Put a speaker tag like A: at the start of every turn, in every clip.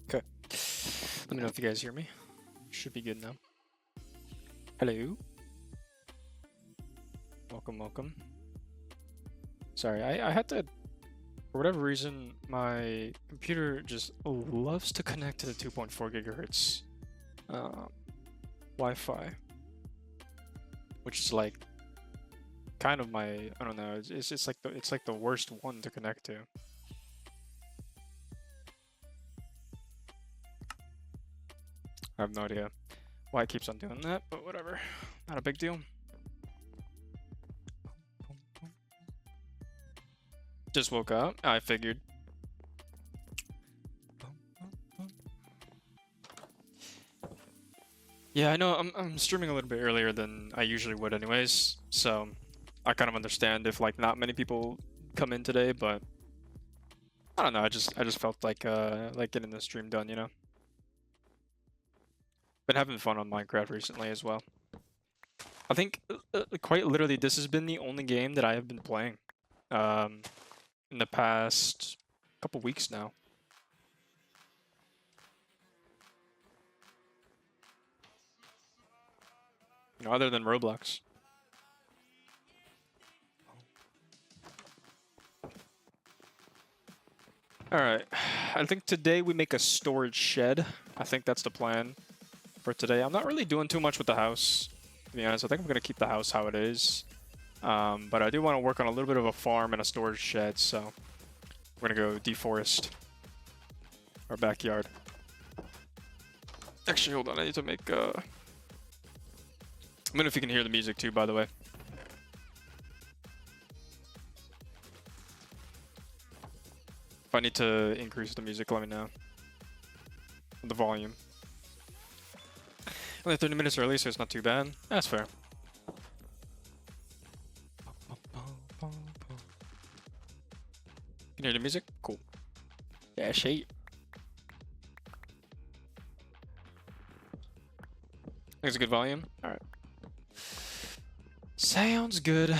A: Okay. Let me know if you guys hear me. Should be good now. Hello. Welcome, welcome. Sorry, I had to, for whatever reason, my computer just loves to connect to the 2.4 gigahertz Wi-Fi, which is like kind of my, I don't know, it's like the worst one to connect to. I have no idea why it keeps on doing that, but whatever. Not a big deal. Just woke up. I figured. Yeah, I know I'm streaming a little bit earlier than I usually would anyways, so I kind of understand if like not many people come in today, but I don't know, I just felt like getting the stream done, you know. Been having fun on Minecraft recently as well. I think quite literally this has been the only game that I have been playing in the past couple weeks now. You know, other than Roblox. Alright, I think today we make a storage shed. I think that's the plan for today. I'm not really doing too much with the house, to be honest. I think I'm going to keep the house how it is. But I do want to work on a little bit of a farm and a storage shed, so we're going to go deforest our backyard. Actually, hold on, I need to make... Let me know if you can hear the music too, by the way. If I need to increase the music, let me know. The volume. Only 30 minutes early, so it's not too bad. That's fair. Can you hear the music? Cool. Yeah, shit. Think it's a good volume? Alright. Sounds good.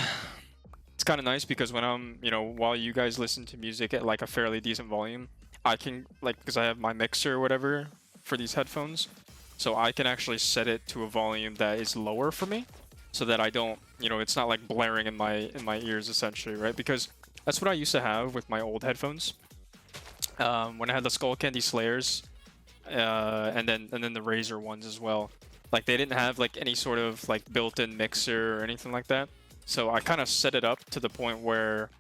A: It's kind of nice because when I'm, you know, while you guys listen to music at like a fairly decent volume, I can, like, because I have my mixer or whatever for these headphones, so I can actually set it to a volume that is lower for me, so that I don't, you know, it's not like blaring in my ears essentially, right? Because that's what I used to have with my old headphones. When I had the Skull Candy Slayers, and then the Razer ones as well. Like they didn't have like any sort of like built-in mixer or anything like that. So I kind of set it up to the point where,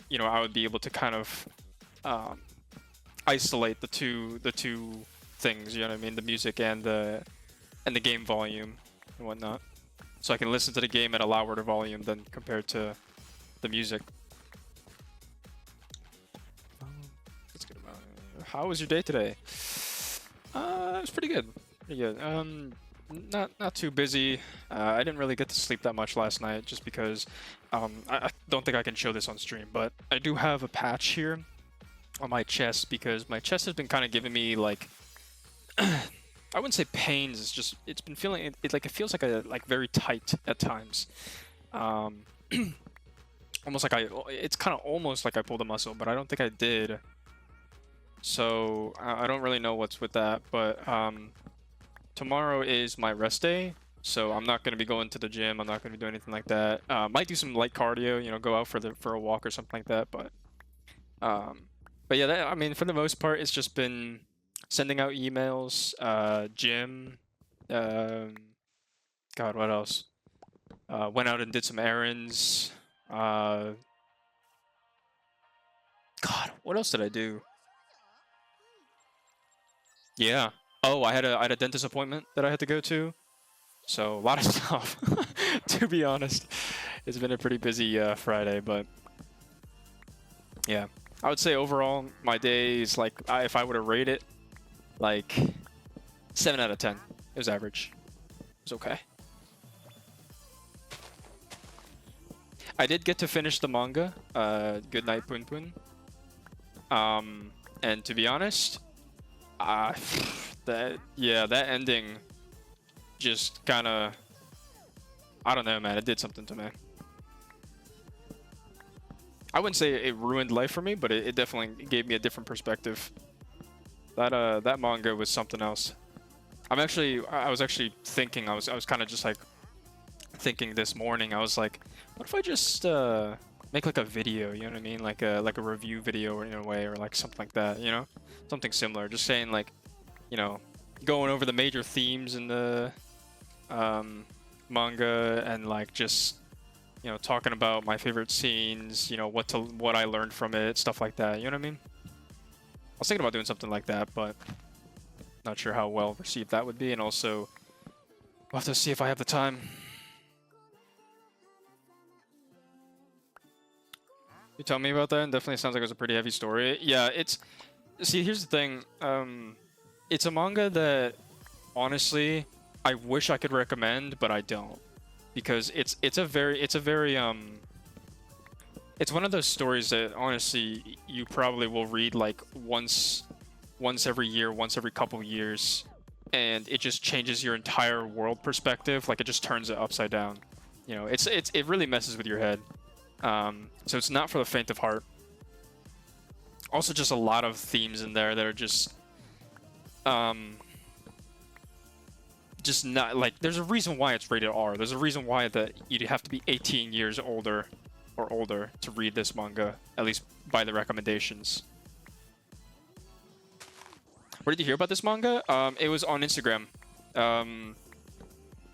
A: you know, I would be able to kind of isolate the two things. You know what I mean? The music and the game volume and whatnot. So I can listen to the game at a louder volume than compared to the music. Let's get about it. How was your day today? It was pretty good. Pretty good. Not too busy. I didn't really get to sleep that much last night just because I don't think I can show this on stream, but I do have a patch here on my chest because my chest has been kind of giving me like I wouldn't say pains. It's just it's been feeling it like it feels like very tight at times. Almost like it's kind of almost like I pulled a muscle, but I don't think I did. So I don't really know what's with that, but tomorrow is my rest day, so I'm not going to be going to the gym. I'm not going to be doing anything like that. Might do some light cardio, you know, go out for a walk or something like that. But yeah, I mean, for the most part, it's just been sending out emails, gym. God, what else? Went out and did some errands. God, what else did I do? Yeah. Oh, I had a dentist appointment that I had to go to. So a lot of stuff, to be honest. It's been a pretty busy Friday, but yeah. I would say overall, my day is like, if I were to rate it, like 7 out of 10. It was average. It was okay. I did get to finish the manga, Good Night Pun Pun. And to be honest, that ending just kind of, I don't know, man. It did something to me. I wouldn't say it ruined life for me, but it definitely gave me a different perspective. That manga was something else. I was actually thinking, I was kind of just like thinking this morning. I was like, what if I just make like a video? You know what I mean? Like a review video in a way, or like something like that. You know, something similar. Just saying like, you know, going over the major themes in the manga, and like just, you know, talking about my favorite scenes, you know, what I learned from it, stuff like that. You know what I mean? I was thinking about doing something like that, but not sure how well received that would be, and also we'll have to see if I have the time. You tell me about that, and definitely sounds like it was a pretty heavy story. Yeah, see, here's the thing. It's a manga that honestly I wish I could recommend, but I don't, because it's one of those stories that honestly you probably will read like once every year, once every couple years, and it just changes your entire world perspective. Like, it just turns it upside down. You know, it really messes with your head. So it's not for the faint of heart. Also, just a lot of themes in there that are just not like. There's a reason why it's rated R. There's a reason why that you'd have to be 18 years older or older to read this manga, at least by the recommendations. Where did you hear about this manga? It was on Instagram.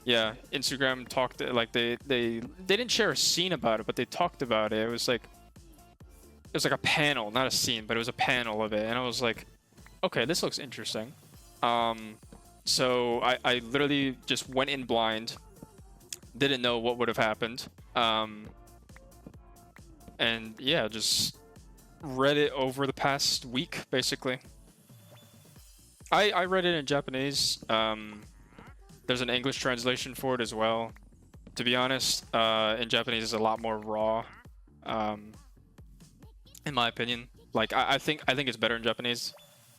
A: Yeah, Instagram talked, like they didn't share a scene about it, but they talked about it. It was like a panel, not a scene, but it was a panel of it, and I was like, okay, this looks interesting. So I literally just went in blind, didn't know what would have happened, and yeah, just read it over the past week, basically. I read it in Japanese. There's an English translation for it as well. To be honest, in Japanese it's a lot more raw, in my opinion. Like, I think it's better in Japanese,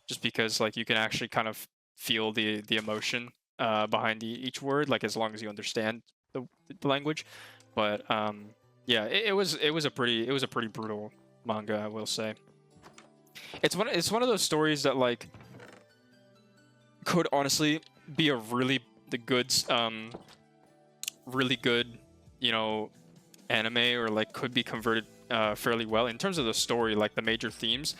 A: just because like you can actually kind of feel the emotion behind each word, like as long as you understand the language. But yeah, it was a pretty brutal manga, I will say. It's one of those stories that like could honestly be a really good, you know, anime, or like could be converted fairly well in terms of the story, like the major themes.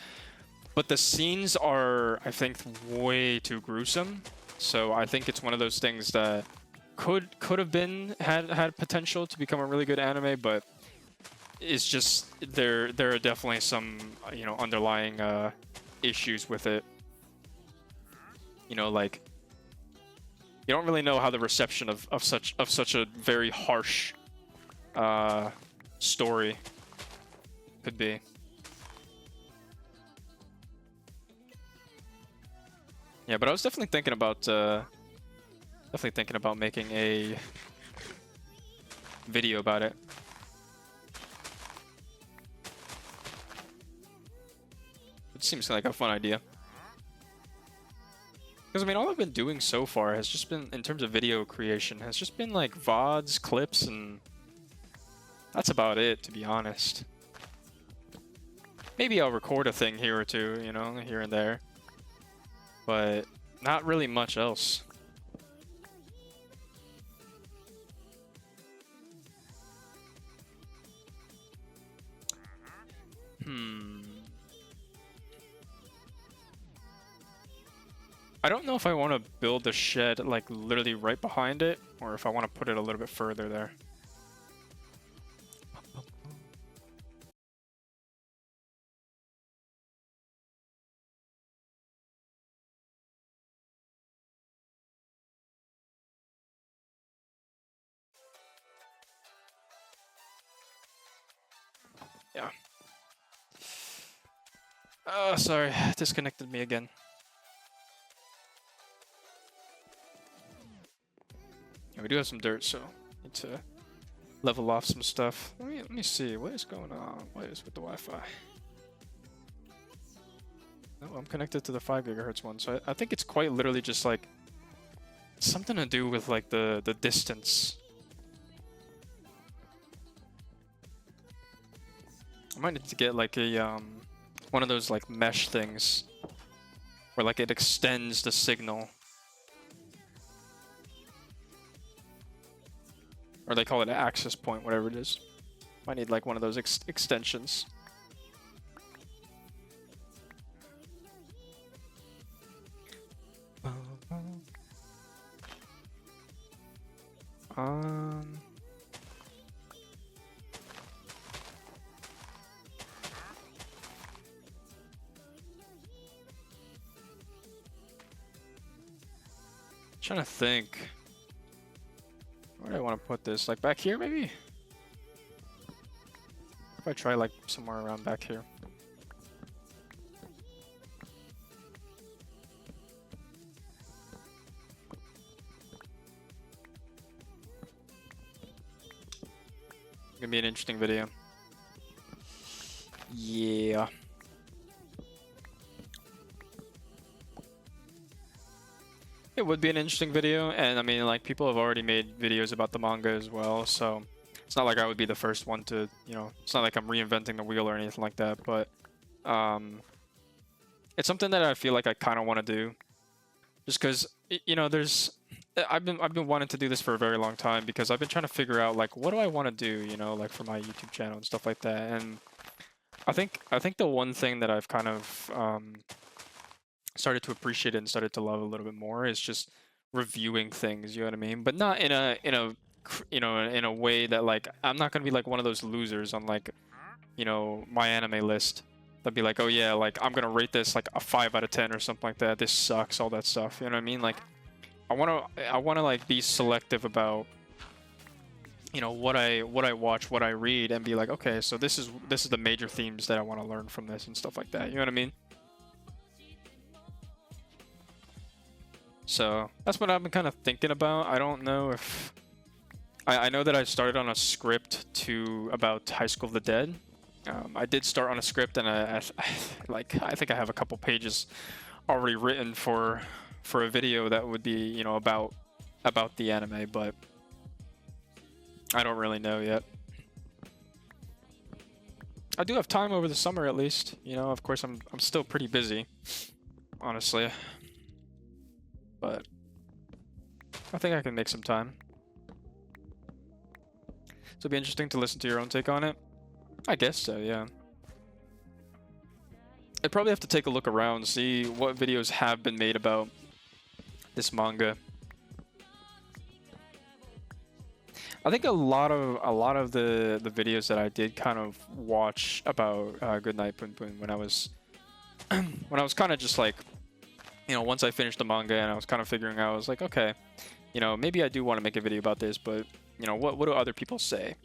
A: But the scenes are, I think, way too gruesome. So I think it's one of those things that could have had potential to become a really good anime, but it's just there are definitely some, you know, underlying issues with it. You know, like, you don't really know how the reception of such a very harsh story could be. Yeah, but I was definitely thinking about making a video about it. It seems like a fun idea. Because, I mean, all I've been doing so far has just been, in terms of video creation, has just been like VODs, clips, and that's about it, to be honest. Maybe I'll record a thing here or two, you know, here and there. But not really much else. I don't know if I want to build a shed like literally right behind it, or if I want to put it a little bit further there. Yeah. Sorry, disconnected me again. Yeah, we do have some dirt, so need to level off some stuff. Let me see what is going on. What is with the Wi-Fi? No, I'm connected to the 5 gigahertz one, so I think it's quite literally just like something to do with like the distance. I might need to get like a one of those like mesh things where like it extends the signal. Or they call it an access point, whatever it is. Might need like one of those extensions. Trying to think. Where do I want to put this? Like back here, maybe? If I try like somewhere around back here. Gonna be an interesting video. Yeah. It would be an interesting video, and I mean, like, people have already made videos about the manga as well, so it's not like I would be the first one to, you know, it's not like I'm reinventing the wheel or anything like that, but it's something that I feel like I kind of want to do, just because, you know, I've been wanting to do this for a very long time because I've been trying to figure out like what do I want to do, you know, like for my YouTube channel and stuff like that, and I think the one thing that I've kind of started to appreciate and started to love a little bit more is just reviewing things, you know what I mean? But not in a you know, in a way that like I'm not gonna be like one of those losers on like, you know, my anime list that'd be like, oh yeah, like I'm gonna rate this like a 5 out of 10 or something like that. This sucks, all that stuff. You know what I mean? Like I wanna like be selective about, you know, what I watch, what I read, and be like, okay, so this is the major themes that I want to learn from this and stuff like that. You know what I mean? So that's what I've been kind of thinking about. I don't know if I know that I started on a script about High School of the Dead. I did start on a script, and I think I have a couple pages already written for a video that would be, you know, about the anime, but I don't really know yet. I do have time over the summer at least. You know, of course I'm still pretty busy, honestly. But I think I can make some time. So it'll be interesting to listen to your own take on it. I guess so, yeah. I'd probably have to take a look around, see what videos have been made about this manga. I think a lot of the videos that I did kind of watch about Goodnight Punpun when I was kind of just like, you know, once I finished the manga and I was kind of figuring out, I was like, okay, you know, maybe I do want to make a video about this, but you know, what do other people say?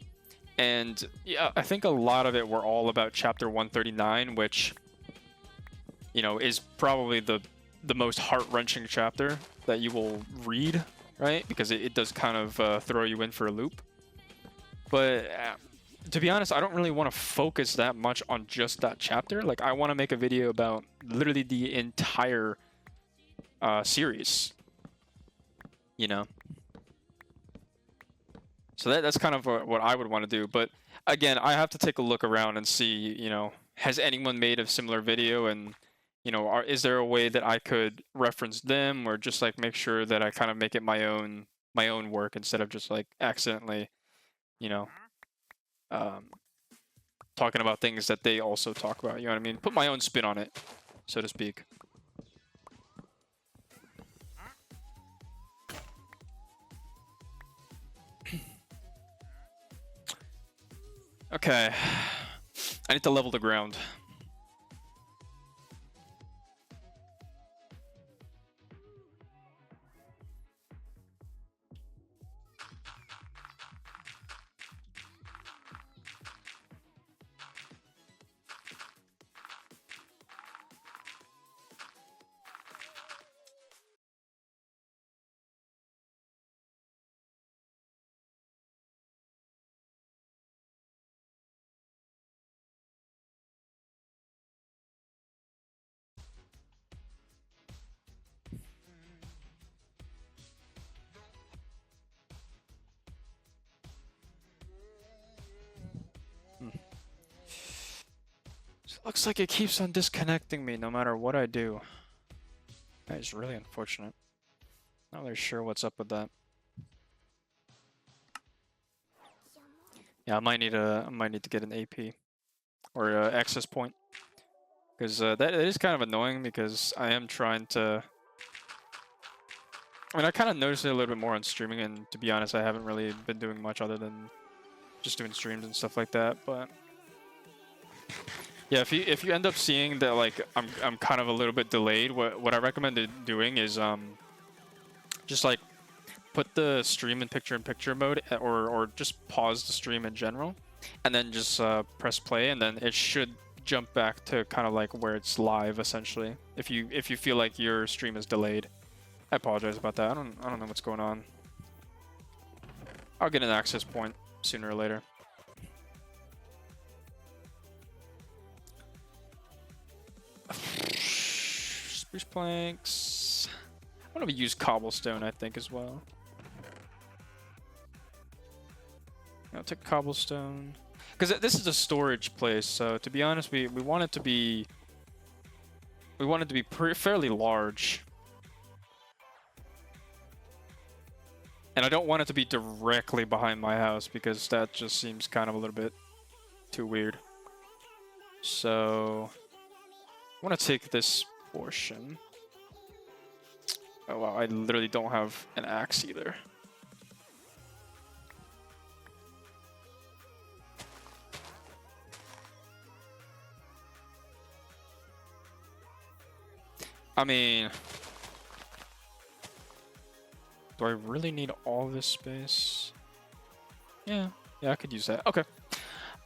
A: And yeah, I think a lot of it were all about chapter 139, which, you know, is probably the most heart-wrenching chapter that you will read, right? Because it does kind of throw you in for a loop. But to be honest, I don't really want to focus that much on just that chapter. Like, I want to make a video about literally the entire series, you know? So that's kind of what I would want to do. But again, I have to take a look around and see, you know, has anyone made a similar video, and you know, is there a way that I could reference them, or just like make sure that I kind of make it my own work instead of just like accidentally, you know, talking about things that they also talk about. You know what I mean? Put my own spin on it, so to speak. Okay, I need to level the ground. Looks like it keeps on disconnecting me no matter what I do. That is really unfortunate. Not really sure what's up with that. Yeah, I might need to get an AP or access point, because that is kind of annoying, because I am trying to. I mean, I kind of noticed it a little bit more on streaming, and to be honest, I haven't really been doing much other than just doing streams and stuff like that. But yeah, if you end up seeing that like I'm kind of a little bit delayed, what I recommend doing is just like put the stream in picture-in-picture mode, or just pause the stream in general, and then just press play, and then it should jump back to kind of like where it's live essentially. If you feel like your stream is delayed. I apologize about that. I don't know what's going on. I'll get an access point sooner or later. Spruce planks. I want to use cobblestone, I think, as well. I'll take cobblestone, because this is a storage place. So to be honest, we want it to be fairly large. And I don't want it to be directly behind my house, because that just seems kind of a little bit too weird. So I want to take this portion. Oh wow, I literally don't have an axe either. I mean, do I really need all this space? Yeah, I could use that. Okay.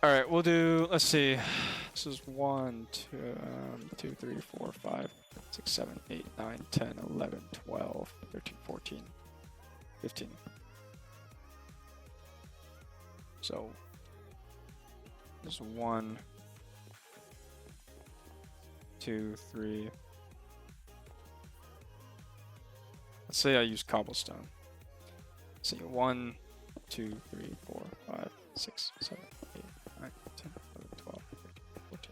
A: All right, we'll do, let's see. This is 1, 2, 3, 4, 5, 6, 7, 8, 9, 10, 11, 12, 13, 14, 15. So, this is 1, 2, 3. Let's say I use cobblestone. Let's see, 1, 2, 3, 4, 5, 6, 7, 8, 9, 10, 11, 12, 13, 14,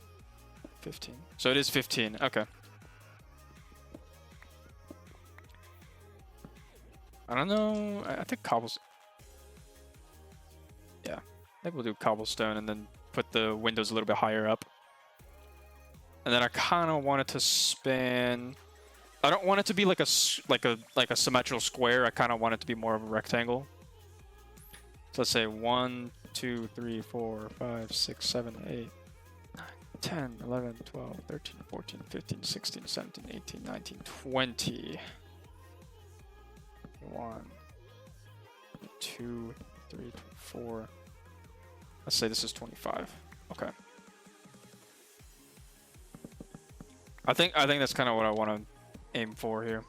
A: 15. So it is 15. Okay. I don't know. I think cobblestone. Yeah, maybe we'll do cobblestone and then put the windows a little bit higher up. And then I kind of want it to span. I don't want it to be like a symmetrical square. I kind of want it to be more of a rectangle. So let's say 1, 2, 3, 4, 5, 6, 7, 8, 9, 10, 11, 12, 13, 14, 15, 16, 17, 18, 19, 20. 1, 2, 3, 4. Let's say this is 25. Okay. I think that's kind of what I want to aim for here.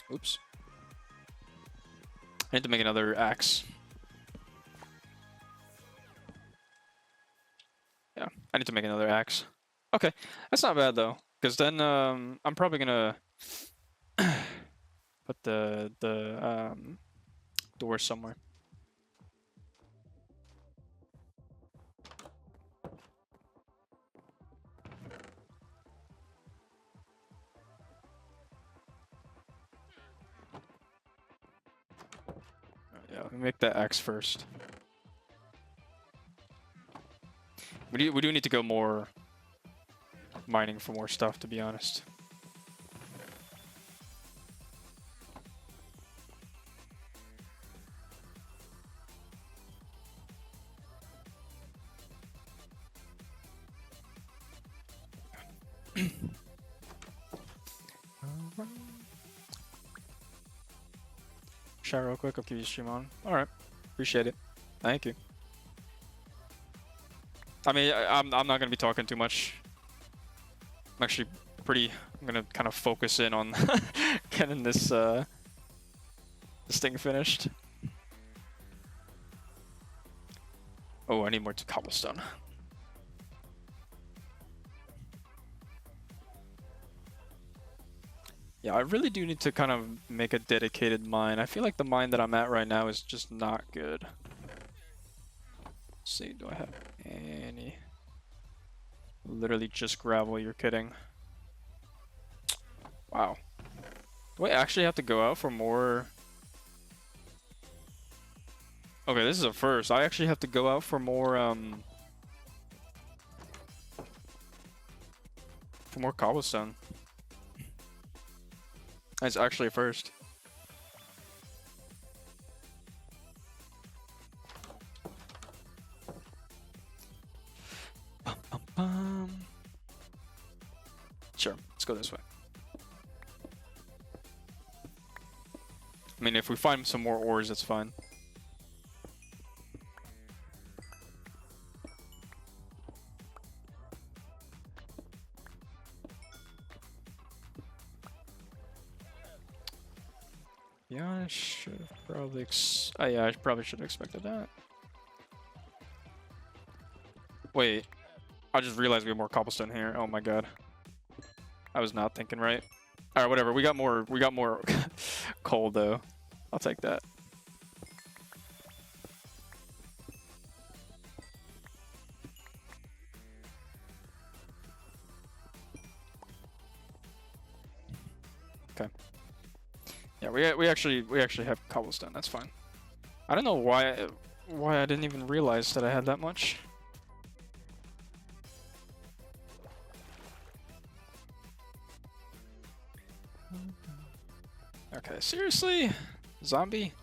A: Oops. I need to make another axe. Yeah, I need to make another axe. Okay, that's not bad though, because then I'm probably gonna put the door somewhere. Yeah, let me make that axe first. We do need to go more mining for more stuff, to be honest. Shower real quick, I'll keep you stream on. Alright, appreciate it. Thank you. I mean, I'm not gonna be talking too much. I'm actually I'm gonna kind of focus in on getting this thing finished. Oh, I need more cobblestone. Yeah, I really do need to kind of make a dedicated mine. I feel like the mine that I'm at right now is just not good. Let's see, do I have any? Literally just gravel, you're kidding. Wow. Do I actually have to go out for more? Okay, this is a first. I actually have to go out for more cobblestone. That's actually a first. Bum, bum, bum. Sure, let's go this way. I mean, if we find some more ores, that's fine. Yeah, I should have probably yeah, I probably should have expected that. Wait, I just realized we have more cobblestone here. Oh my god. I was not thinking right. Alright, whatever. We got more coal though. I'll take that. Okay. Yeah, we actually have cobblestone. That's fine. I don't know why I didn't even realize that I had that much. Okay, seriously? Zombie?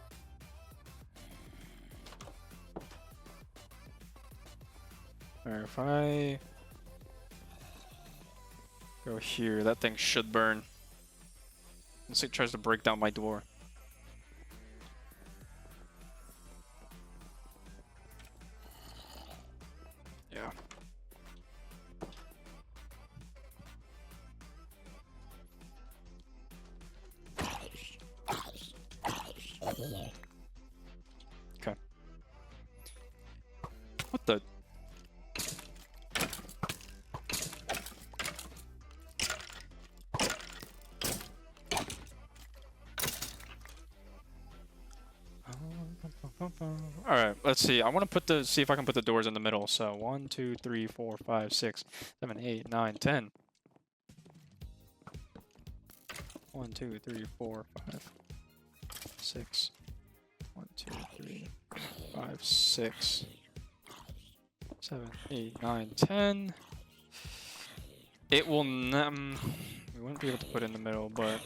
A: Alright, if I go here, that thing should burn. Unless it tries to break down my door. Yeah. Okay. What the? Alright, let's see. I want to see if I can put the doors in the middle. So 1, 2, 3, 4, 5, 6, 7, 8, 9, 10. 1, 2, 3, 4, 5, 6. 1, 2, 3, 5, 6, 7, 8, 9, 10. It will not. We wouldn't be able to put it in the middle, but.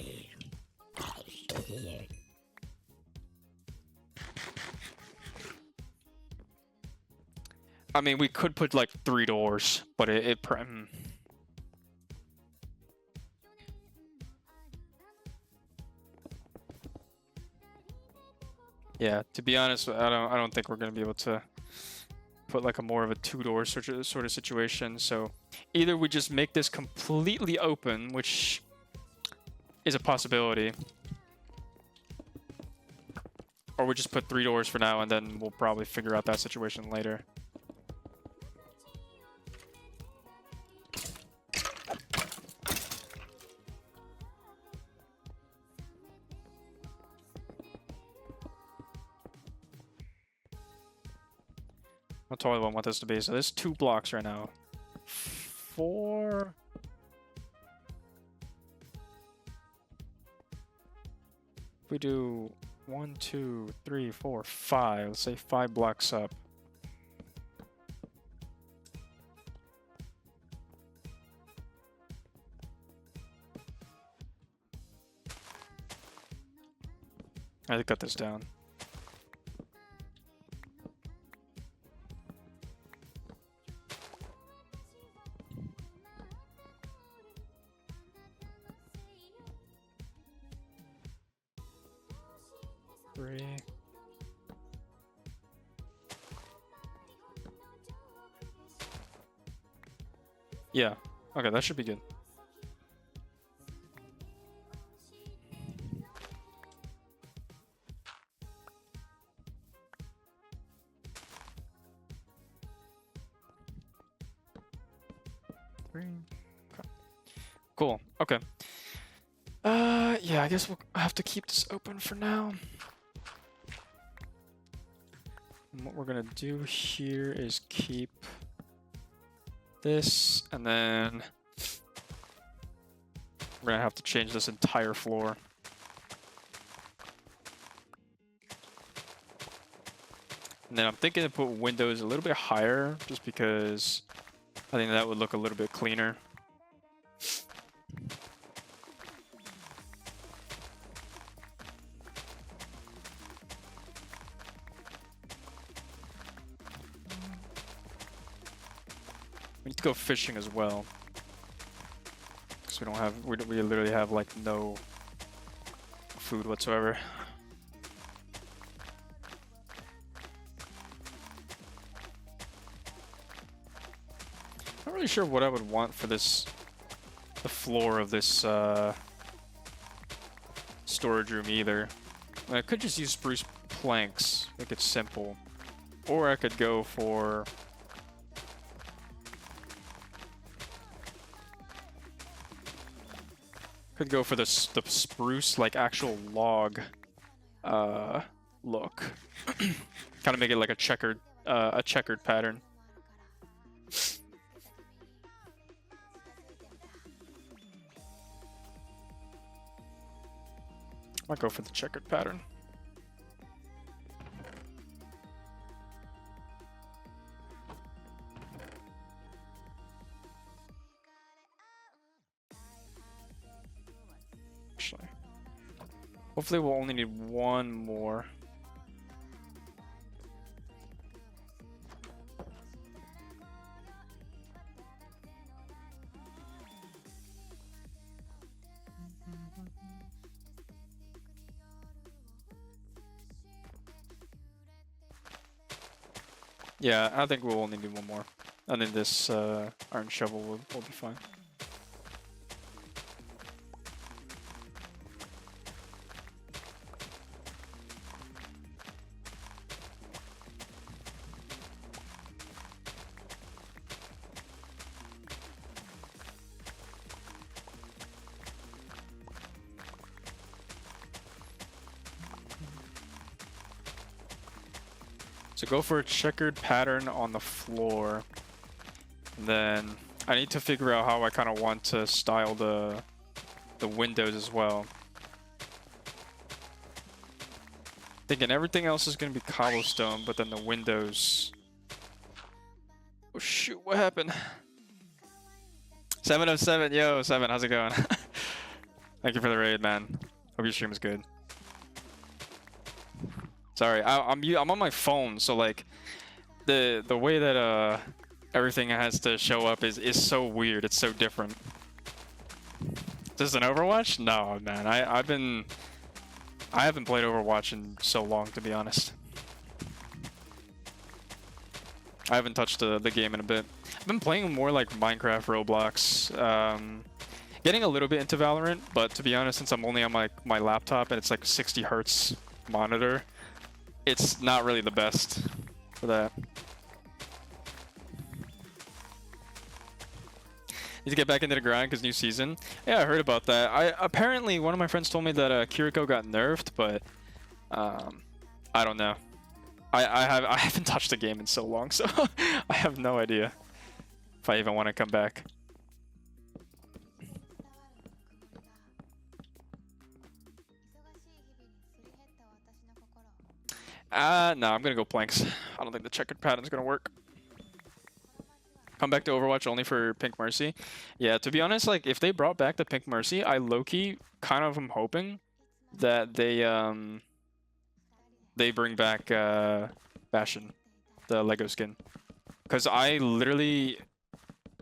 A: I mean, we could put like 3 doors, but yeah, to be honest, I don't think we're gonna be able to put like a more of a 2-door sort of situation. So either we just make this completely open, which is a possibility, or we just put 3 doors for now, and then we'll probably figure out that situation later. How tall do I want this to be? So there's 2 blocks right now. 4. If we do 1, 2, 3, 4, 5. Let's say 5 blocks up. I had to cut this down. Yeah. Okay, that should be good. Okay. Cool. Okay. Yeah, I guess we'll have to keep this open for now. And what we're gonna do here is keep this, and then we're gonna have to change this entire floor. And then I'm thinking to put windows a little bit higher, just because I think that would look a little bit cleaner. We need to go fishing as well, because we literally have like no food whatsoever. Not really sure what I would want for this, the floor of this storage room either. I could just use spruce planks, make it simple, or I could go for the spruce, like actual log look. Kind of make it like a checkered pattern. Might go for the checkered pattern. Actually, hopefully we'll only need one more. Yeah, I think we'll only need one more. And then this iron shovel will be fine. So go for a checkered pattern on the floor. And then I need to figure out how I kind of want to style the windows as well. Thinking everything else is going to be cobblestone, but then the windows... Oh shoot, what happened? 707, yo, 7, how's it going? Thank you for the raid, man. Hope your stream is good. Sorry, I'm on my phone, so like the way that everything has to show up is so weird. It's so different. This is an Overwatch? No, man. I haven't played Overwatch in so long, to be honest. I haven't touched the game in a bit. I've been playing more like Minecraft, Roblox, getting a little bit into Valorant, but to be honest, since I'm only on my laptop and it's like 60 hertz monitor, it's not really the best for that. Need to get back into the grind because new season. Yeah, I heard about that. Apparently one of my friends told me that Kiriko got nerfed, but I don't know. I haven't touched the game in so long, so I have no idea if I even want to come back. No, I'm gonna go planks. I don't think the checkered pattern's gonna work. Come back to Overwatch only for Pink Mercy. Yeah, to be honest, like if they brought back the Pink Mercy, I low-key kind of am hoping that they bring back Bastion, the Lego skin, because I literally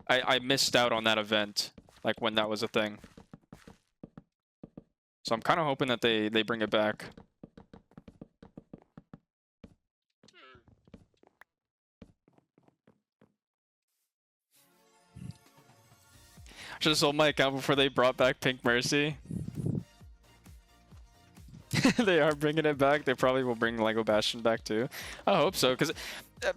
A: I missed out on that event, like when that was a thing. So I'm kind of hoping that they bring it back. Should have sold my account before they brought back Pink Mercy. They are bringing it back. They probably will bring Lego Bastion back too. I hope so, because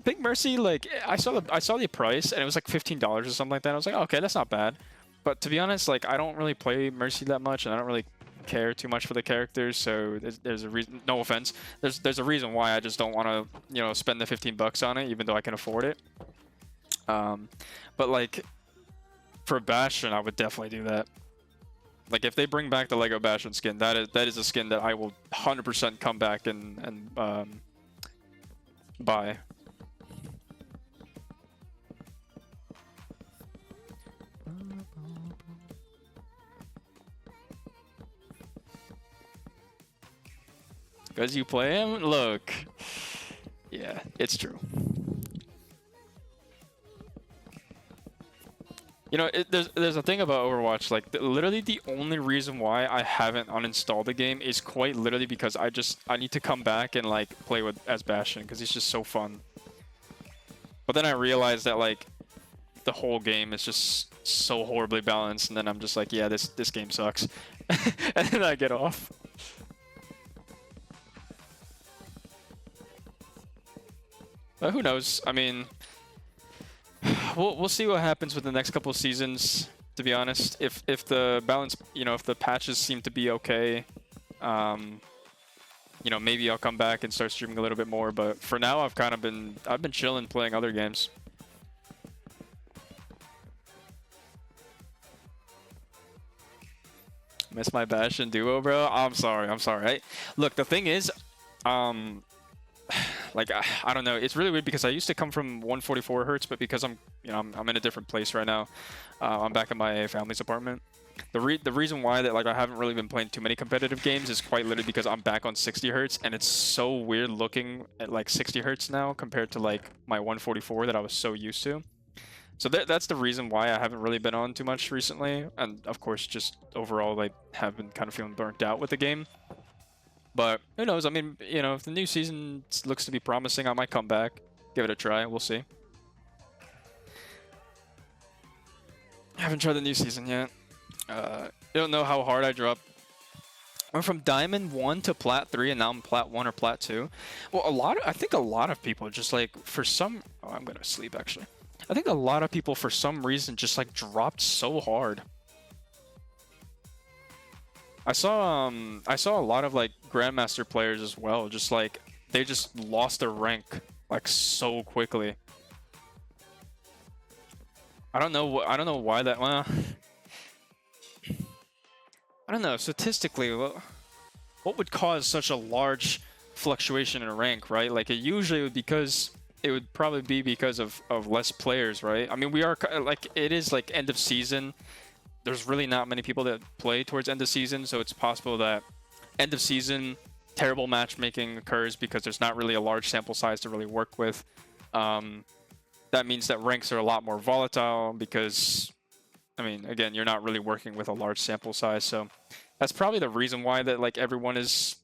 A: Pink Mercy, like I saw the price and it was like $15 or something like that. I was like, oh, okay, that's not bad. But to be honest, like I don't really play Mercy that much, and I don't really care too much for the characters. So there's a reason. No offense. There's a reason why I just don't want to spend the 15 bucks on it, even though I can afford it. But like for Bastion, I would definitely do that. Like if they bring back the Lego Bastion skin, that is a skin that I will 100% come back and buy. Because you play him? Look. Yeah, it's true. You know, there's a thing about Overwatch, like literally the only reason why I haven't uninstalled the game is quite literally because I need to come back and like play as Bastion because he's just so fun. But then I realized that like the whole game is just so horribly balanced, and then I'm just like, yeah, this game sucks. And then I get off. But who knows? I mean, we'll see what happens with the next couple of seasons. To be honest, if the balance, if the patches seem to be okay, maybe I'll come back and start streaming a little bit more. But for now, I've been chilling playing other games. Miss my Bastion duo, bro. I'm sorry. Look, the thing is, like I don't know, it's really weird because I used to come from 144 hertz, but because I'm in a different place right now. I'm back in my family's apartment. The reason why that like I haven't really been playing too many competitive games is quite literally because I'm back on 60 hertz, and it's so weird looking at like 60 hertz now compared to like my 144 that I was so used to. So that's the reason why I haven't really been on too much recently, and of course just overall like have been kind of feeling burnt out with the game. But who knows? I mean, if the new season looks to be promising, I might come back, give it a try. We'll see. I haven't tried the new season yet. You don't know how hard I dropped. I went from Diamond 1 to Plat 3, and now I'm Plat 1 or Plat 2. Well, I think a lot of people just like, for some... Oh, I'm gonna sleep, actually. I think a lot of people, for some reason, just like dropped so hard. I saw a lot of like Grandmaster players as well, just like they just lost their rank like so quickly. I don't know why that. Well, I don't know. Statistically, what would cause such a large fluctuation in rank, right? Like it usually would probably be because of less players, right? I mean, we are like, it is like end of season. There's really not many people that play towards end of season, so it's possible that end of season terrible matchmaking occurs because there's not really a large sample size to really work with. That means that ranks are a lot more volatile because, I mean, again, you're not really working with a large sample size, so that's probably the reason why that like everyone is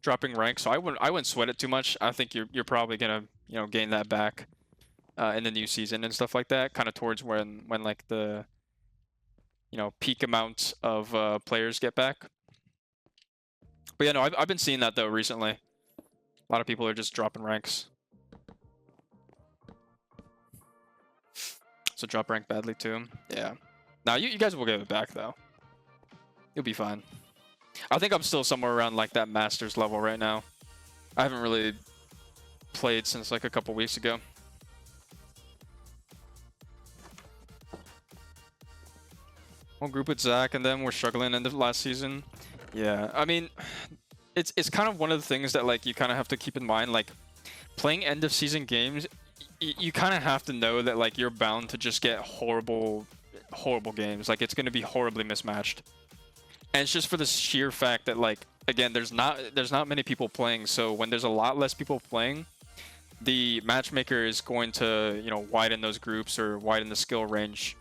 A: dropping ranks. So I wouldn't sweat it too much. I think you're probably gonna gain that back in the new season and stuff like that, kind of towards when like the peak amount of players get back. But yeah, no, I've been seeing that though recently. A lot of people are just dropping ranks. So drop rank badly too. Yeah. Now you guys will get it back though. You'll be fine. I think I'm still somewhere around like that Masters level right now. I haven't really played since like a couple weeks ago. One group with Zach and them were struggling in the last season. Yeah, I mean, it's kind of one of the things that like you kind of have to keep in mind. Like playing end of season games, you kind of have to know that like you're bound to just get horrible games. Like it's going to be horribly mismatched, and it's just for the sheer fact that like again, there's not many people playing. So when there's a lot less people playing, the matchmaker is going to widen those groups or widen the skill range.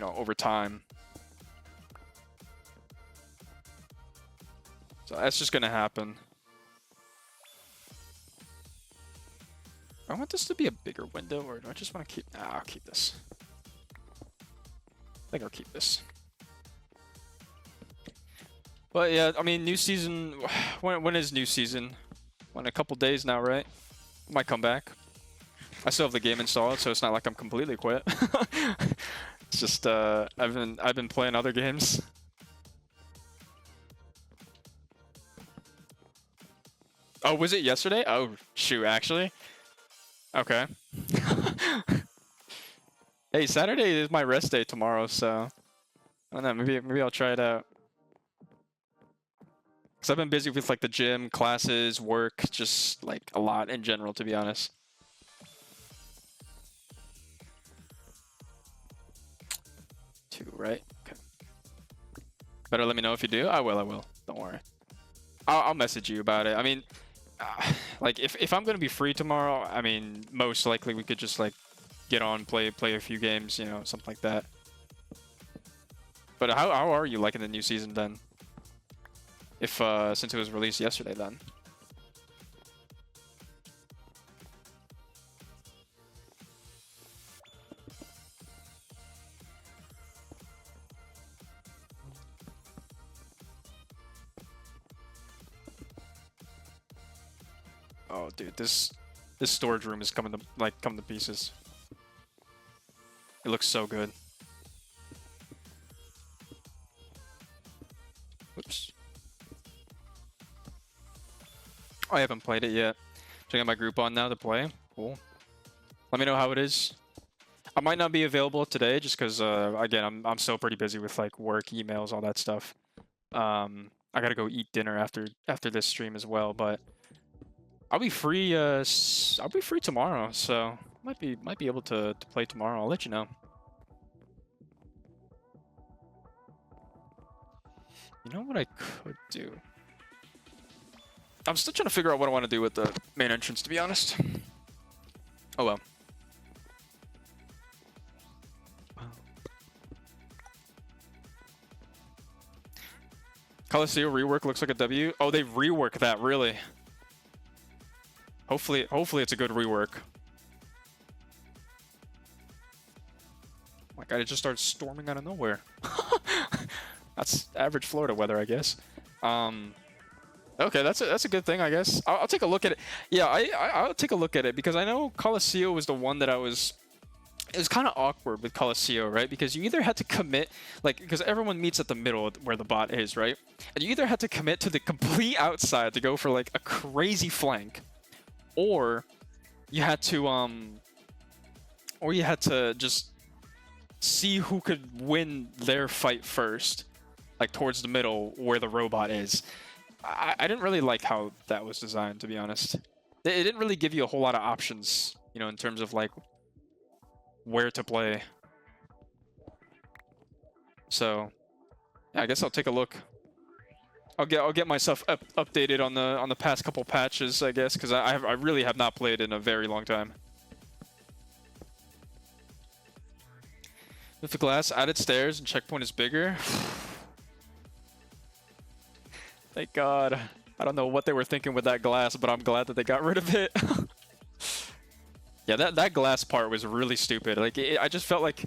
A: Over time. So that's just gonna happen. I want this to be a bigger window, or do I just want to keep... Nah, I'll keep this. I think I'll keep this. But yeah, I mean, new season... When is new season? In a couple days now, right? Might come back. I still have the game installed, so it's not like I'm completely quit. It's just I've been playing other games. Oh, was it yesterday? Oh, shoot, actually. Okay. Hey, Saturday is my rest day tomorrow, so I don't know, maybe I'll try it out. Cause I've been busy with like the gym, classes, work, just like a lot in general, to be honest. Two, right? Okay. Better let me know if you do. I will. Don't worry. I'll message you about it. I mean, like if I'm gonna be free tomorrow, I mean, most likely we could just like get on, play a few games, you know, something like that. But how are you liking the new season then? If since it was released yesterday then. Oh, dude, this storage room is coming to pieces. It looks so good. Oops. Oh, I haven't played it yet. Checking my group on now to play. Cool. Let me know how it is. I might not be available today just because again I'm still pretty busy with like work, emails, all that stuff. I gotta go eat dinner after this stream as well, but I'll be free. I'll be free tomorrow, so might be able to play tomorrow. I'll let you know. You know what I could do? I'm still trying to figure out what I want to do with the main entrance, to be honest. Oh well. Coliseum rework looks like a W. Oh, they rework that, really. Hopefully it's a good rework. My God, it just started storming out of nowhere. That's average Florida weather, I guess. Okay, that's a good thing, I guess. I'll take a look at it. Yeah, I'll take a look at it because I know Coliseum was the one that it was kind of awkward with Coliseum, right? Because you either had to commit, like, because everyone meets at the middle where the bot is, right? And you either had to commit to the complete outside to go for like a crazy flank, or you had to just see who could win their fight first, like towards the middle where the robot is. I didn't really like how that was designed, to be honest. It didn't really give you a whole lot of options, you know, in terms of like where to play. So, yeah, I guess I'll take a look. I'll get myself updated on the past couple patches, I guess, because I really have not played in a very long time. With the glass added stairs and checkpoint is bigger. Thank God. I don't know what they were thinking with that glass, but I'm glad that they got rid of it. Yeah, that glass part was really stupid. Like, I just felt like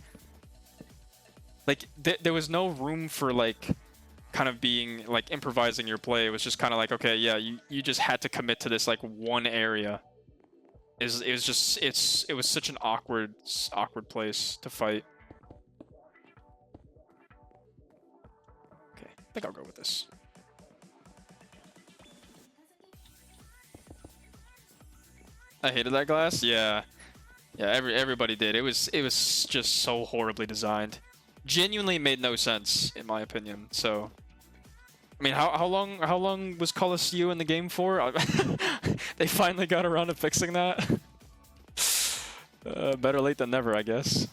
A: there was no room for like kind of being like improvising your play. It was just kind of like, okay, yeah, you just had to commit to this like one area. It was such an awkward place to fight. Okay, I think I'll go with this. I hated that glass. Yeah, everybody did. It was just so horribly designed. Genuinely made no sense in my opinion. So, I mean, how long was Coliseum in the game for? They finally got around to fixing that. Better late than never, I guess.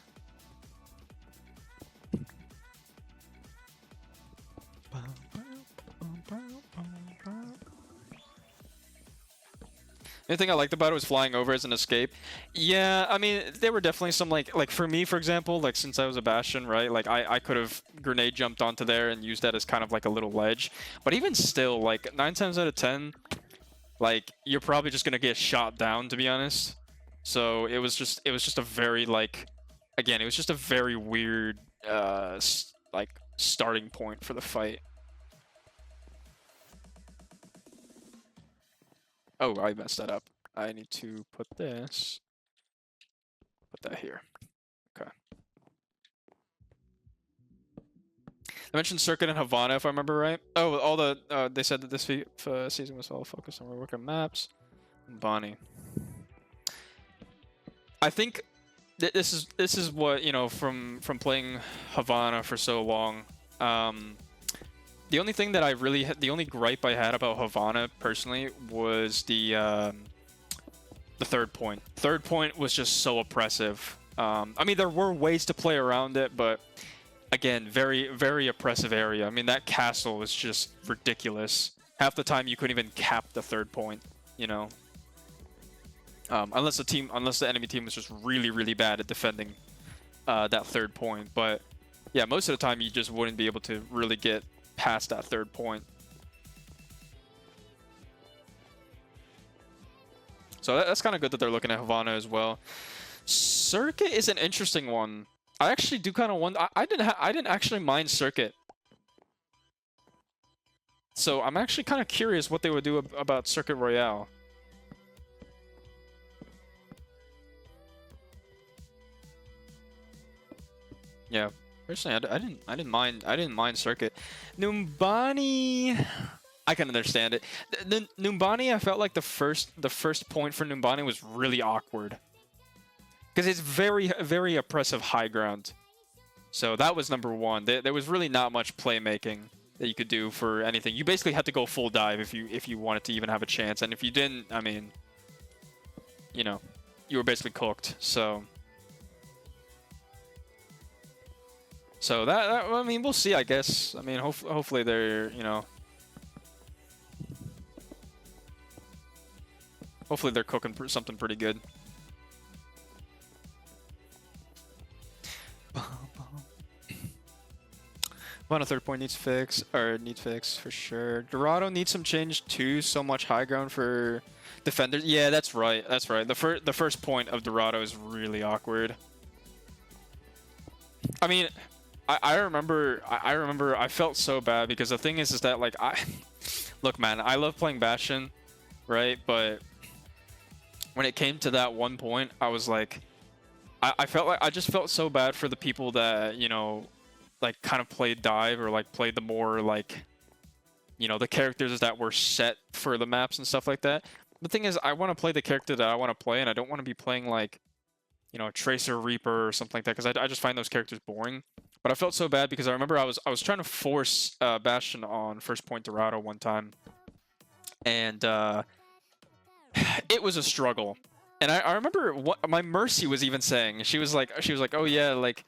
A: The thing I liked about it was flying over as an escape. Yeah, I mean, there were definitely some, like for me, for example, like since I was a Bastion, right, like I could have grenade jumped onto there and used that as kind of like a little ledge. But even still, like 9 times out of 10, like you're probably just gonna get shot down, to be honest. So it was just a very like, again, it was just a very weird like starting point for the fight. Oh, I messed that up. I need to put that here. Okay. I mentioned Circuit and Havana, if I remember right. Oh, all the they said that this season was all focused on reworking maps. Bonnie. I think this is what, you know, from playing Havana for so long. The only thing that the only gripe I had about Havana personally was the third point. Third point was just so oppressive. I mean, there were ways to play around it, but again, very, very oppressive area. I mean, that castle was just ridiculous. Half the time you couldn't even cap the third point, you know? Unless the enemy team was just really, really bad at defending that third point. But yeah, most of the time you just wouldn't be able to really get past that third point. So that's kind of good that they're looking at Havana as well. Circuit is an interesting one. I actually do kind of wonder. I didn't actually mind Circuit. So I'm actually kind of curious what they would do about Circuit Royale. Yeah, personally, I didn't mind Circuit. Numbani, I can understand it. The Numbani, I felt like the first point for Numbani was really awkward because it's very, very oppressive high ground. So that was number one. There was really not much playmaking that you could do for anything. You basically had to go full dive if you wanted to even have a chance, and if you didn't, I mean, you know, you were basically cooked. So that I mean, we'll see, I guess. I mean, hopefully they're, you know, hopefully they're cooking something pretty good. One third point needs fix for sure. Dorado needs some change too. So much high ground for defenders. Yeah, that's right. That's right. The first point of Dorado is really awkward. I mean, I remember I felt so bad because the thing is that, like, look, man, I love playing Bastion, right? But when it came to that one point, I was like, I felt like I just felt so bad for the people that, you know, like kind of played dive or like played the more, like, you know, the characters that were set for the maps and stuff like that. The thing is, I want to play the character that I want to play, and I don't want to be playing like, you know, Tracer, Reaper, or something like that, because I just find those characters boring. But I felt so bad because I remember I was trying to force Bastion on first point Dorado one time, and it was a struggle. And I remember what my Mercy was even saying. She was like, oh yeah, like,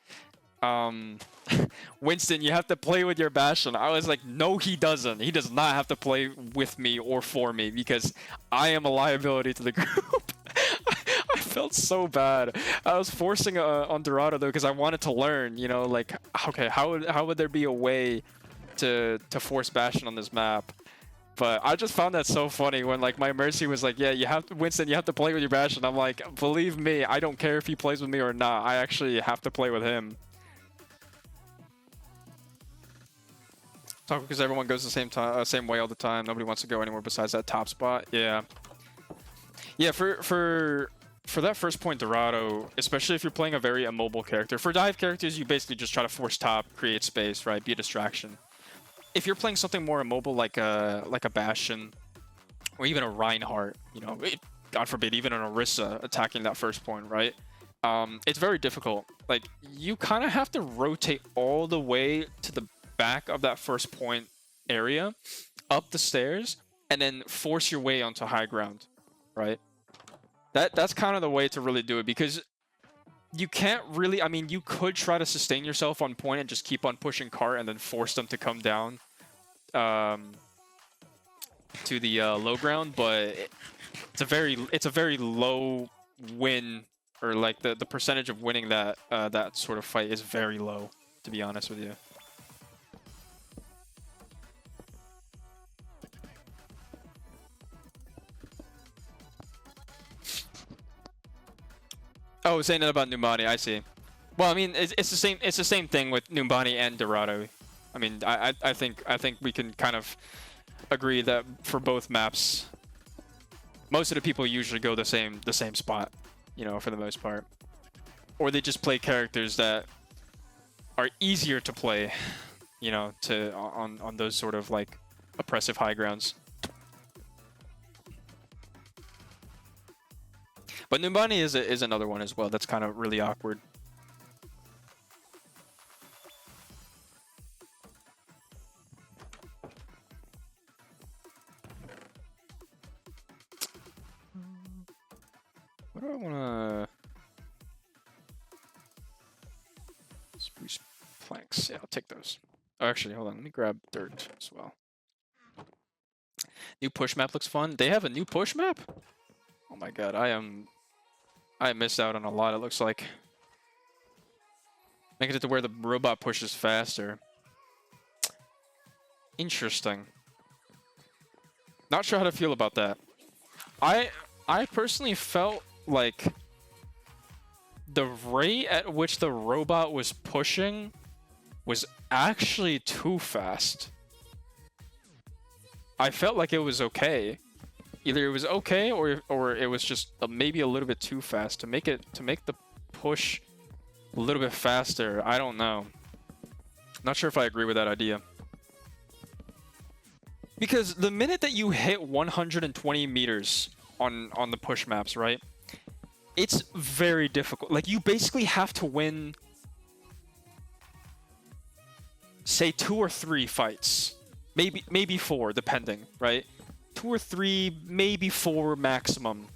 A: Winston, you have to play with your Bastion. I was like, no, he doesn't. He does not have to play with me or for me because I am a liability to the group. I felt so bad. I was forcing on Dorado though because I wanted to learn. You know, like, okay, how would there be a way to force Bastion on this map? But I just found that so funny when, like, my Mercy was like, yeah, you have to, Winston, you have to play with your Bastion. I'm like, believe me, I don't care if he plays with me or not. I actually have to play with him. Talk because everyone goes the same way all the time. Nobody wants to go anywhere besides that top spot. Yeah. Yeah, for that first point Dorado, especially if you're playing a very immobile character. For dive characters, you basically just try to force top, create space, right? Be a distraction. If you're playing something more immobile like a Bastion or even a Reinhardt, you know, God forbid, even an Orisa attacking that first point, right? It's very difficult. Like, you kind of have to rotate all the way to the back of that first point area, up the stairs, and then force your way onto high ground, right? That's kind of the way to really do it, because you can't really, I mean, you could try to sustain yourself on point and just keep on pushing cart and then force them to come down to the low ground, but it's a very low win, or like the percentage of winning that that sort of fight is very low, to be honest with you. Oh, saying that about Numbani, I see. Well, I mean, it's the same. It's the same thing with Numbani and Dorado. I mean, I think we can kind of agree that for both maps, most of the people usually go the same spot, you know, for the most part, or they just play characters that are easier to play. you know, to on those sort of like oppressive high grounds. But Numbani is another one as well. That's kind of really awkward. What do I want to... Spruce planks. Yeah, I'll take those. Oh, actually, hold on. Let me grab dirt as well. New push map looks fun. They have a new push map? Oh my god, I missed out on a lot, it looks like. Making it to where the robot pushes faster. Interesting. Not sure how to feel about that. I personally felt like the rate at which the robot was pushing was actually too fast. I felt like it was okay. Either it was okay or it was just maybe a little bit too fast to make the push a little bit faster. I don't know. Not sure if I agree with that idea. Because the minute that you hit 120 meters on the push maps, right? It's very difficult. Like, you basically have to win, say, 2 or 3 fights. Maybe 4, depending, right? 2 or 3, maybe 4 maximum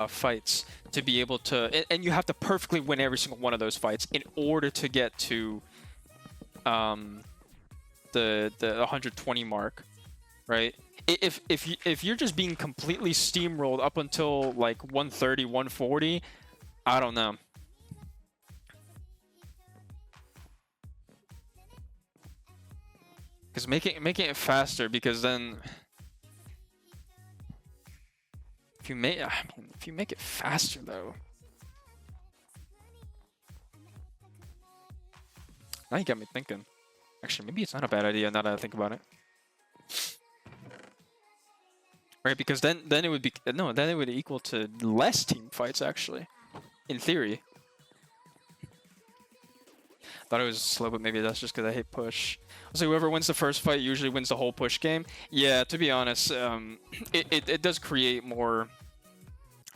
A: fights to be able to... And you have to perfectly win every single one of those fights in order to get to the 120 mark, right? If you're just being completely steamrolled up until like 130, 140, I don't know. Because making it faster, because then if you make it faster though, now you got me thinking. Actually, maybe it's not a bad idea now that I think about it. Right, because then it would be then it would equal to less team fights actually, in theory. Thought it was slow, but maybe that's just because I hate push. So whoever wins the first fight usually wins the whole push game. Yeah, to be honest, it does create more.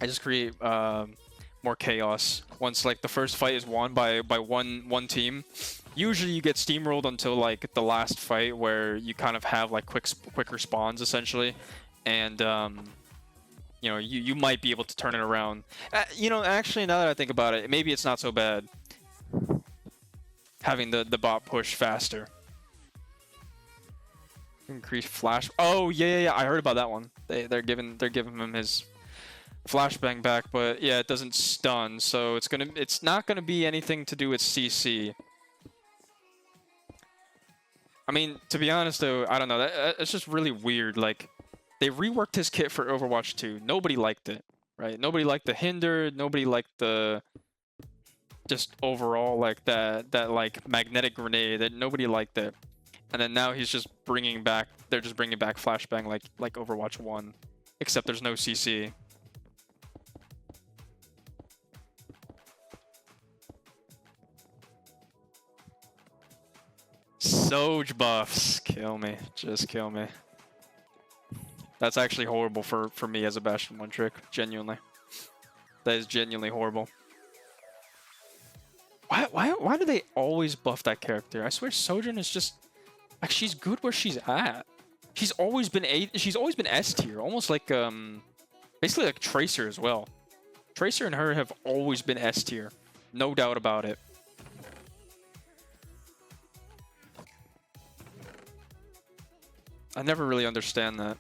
A: I just create more chaos once like the first fight is won by one team. Usually you get steamrolled until like the last fight where you kind of have like quicker spawns essentially, and you know you might be able to turn it around. You know, actually now that I think about it, maybe it's not so bad having the bot push faster. Increase flash. Oh yeah. I heard about that one. They're giving him his flashbang back, but yeah, it doesn't stun, so it's not gonna be anything to do with CC. I mean, to be honest though, I don't know. It's just really weird. Like, they reworked his kit for Overwatch 2. Nobody liked it, right? Nobody liked the hinder. Nobody liked the just overall like that like magnetic grenade. That nobody liked it. And then now he's just bringing back. They're just bringing back flashbang like Overwatch 1, except there's no CC. Soj buffs. Kill me. Just kill me. That's actually horrible for me as a Bastion 1 trick. Genuinely. That is genuinely horrible. Why do they always buff that character? I swear Sojourn is just... Like, she's good where she's at. She's always been S tier. Almost like, basically like Tracer as well. Tracer and her have always been S tier. No doubt about it. I never really understand that.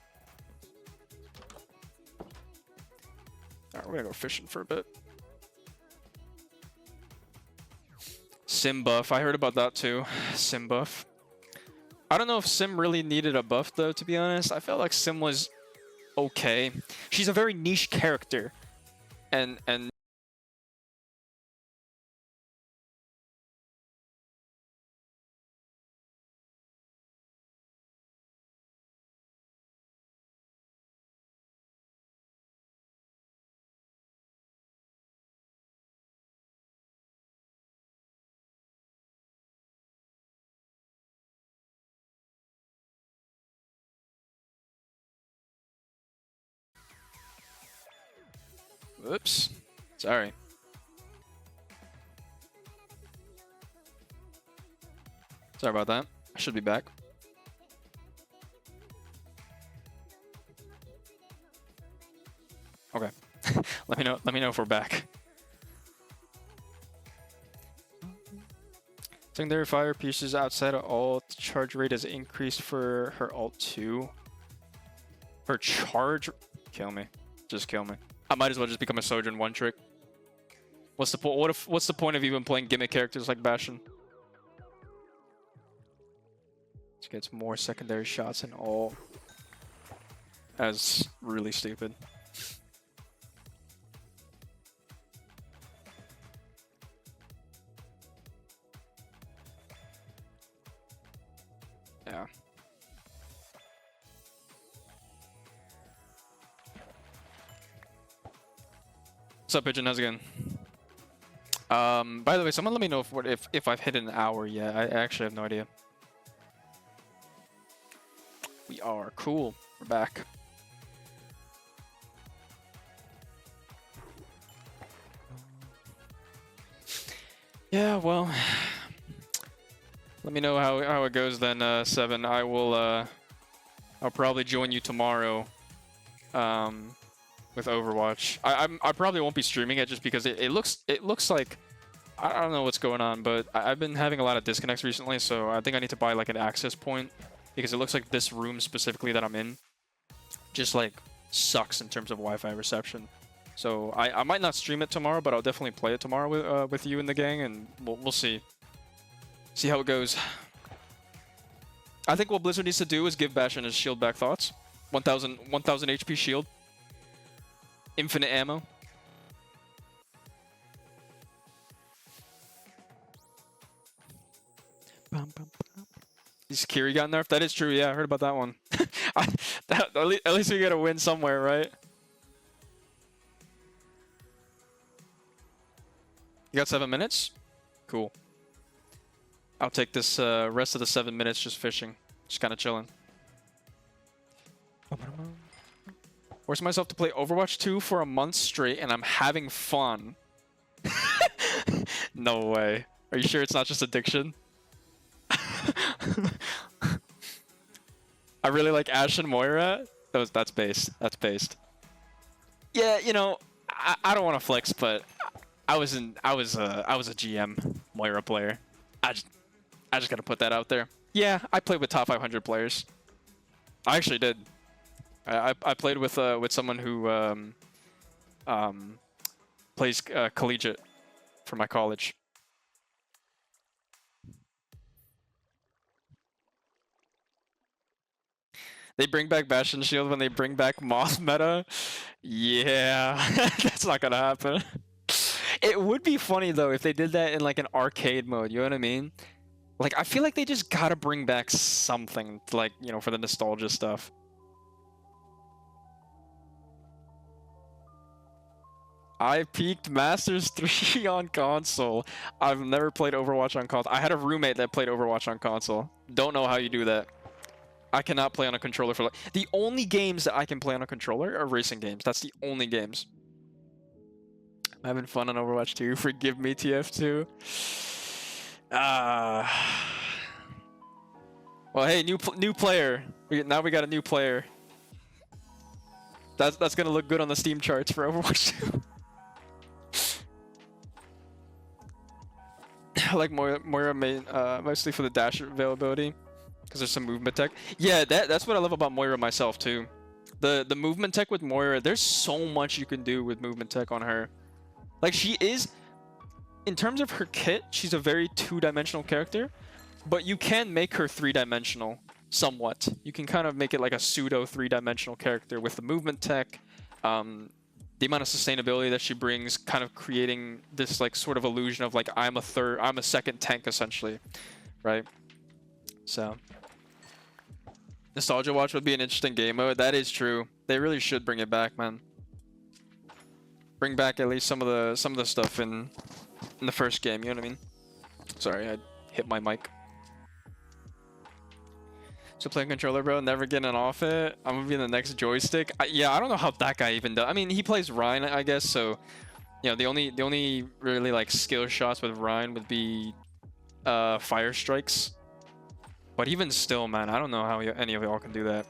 A: Alright, we're gonna go fishing for a bit. Sim buff. I heard about that too. Sim buff. I don't know if Sim really needed a buff though, to be honest. I felt like Sim was okay. She's a very niche character. And Oops. Sorry. Sorry about that. I should be back. Okay. Let me know if we're back. Secondary fire pieces outside of ult. Charge rate has increased for her ult too. Her charge... Kill me. Just kill me. I might as well just become a Sojourn one trick. What's the point? What's the point of even playing gimmick characters like Bastion? She gets more secondary shots and all. That's really stupid. Yeah. What's up, Pigeon? How's it going? By the way, someone let me know if I've hit an hour yet. I actually have no idea. We are cool. We're back. Yeah, well, let me know how it goes then, Seven. I will I'll probably join you tomorrow with Overwatch. I probably won't be streaming it just because it looks like I don't know what's going on, but I've been having a lot of disconnects recently, so I think I need to buy like an access point because it looks like this room specifically that I'm in just like sucks in terms of Wi-Fi reception. So I might not stream it tomorrow, but I'll definitely play it tomorrow with you and the gang, and we'll see how it goes. I think what Blizzard needs to do is give Bastion his shield back. Thoughts? 1000 HP shield. Infinite ammo. Is Kiri got nerfed? That is true, yeah, I heard about that one. At least we gotta win somewhere, right? You got 7 minutes? Cool. I'll take this rest of the 7 minutes just fishing. Just kind of chilling. Forced myself to play Overwatch 2 for a month straight and I'm having fun. No way. Are you sure it's not just addiction? I really like Ashe and Moira. That's based. That's based. Yeah, you know, I don't want to flex, but I was a GM Moira player. I just gotta put that out there. Yeah, I played with top 500 players. I actually did. I played with someone who plays collegiate for my college. They bring back Bastion Shield when they bring back Moth meta. Yeah, that's not gonna happen. It would be funny though if they did that in like an arcade mode. You know what I mean? Like I feel like they just gotta bring back something, like, you know, for the nostalgia stuff. I peaked Masters 3 on console. I've never played Overwatch on console. I had a roommate that played Overwatch on console. Don't know how you do that. I cannot play on a controller for... The only games that I can play on a controller are racing games. That's the only games. I'm having fun on Overwatch 2. Forgive me, TF2. Well, hey, new player. Now we got a new player. That's gonna look good on the Steam charts for Overwatch 2. I like Moira mostly for the dash availability, because there's some movement tech. Yeah, that's what I love about Moira myself too. The movement tech with Moira, there's so much you can do with movement tech on her. Like, she is, in terms of her kit, she's a very two-dimensional character, but you can make her three-dimensional somewhat. You can kind of make it like a pseudo three-dimensional character with the movement tech, the amount of sustainability that she brings, kind of creating this like sort of illusion of like I'm a second tank essentially, right? So Nostalgia Watch would be an interesting game mode. That is true. They really should bring it back, man. Bring back at least some of the stuff in the first game. You know what I mean? Sorry, I hit my mic. So playing controller, bro, never getting off it. I'm gonna be the next joystick. Yeah, I don't know how that guy even does. I mean, he plays Ryan, I guess. So, you know, the only really like skill shots with Ryan would be fire strikes. But even still, man, I don't know how any of y'all can do that.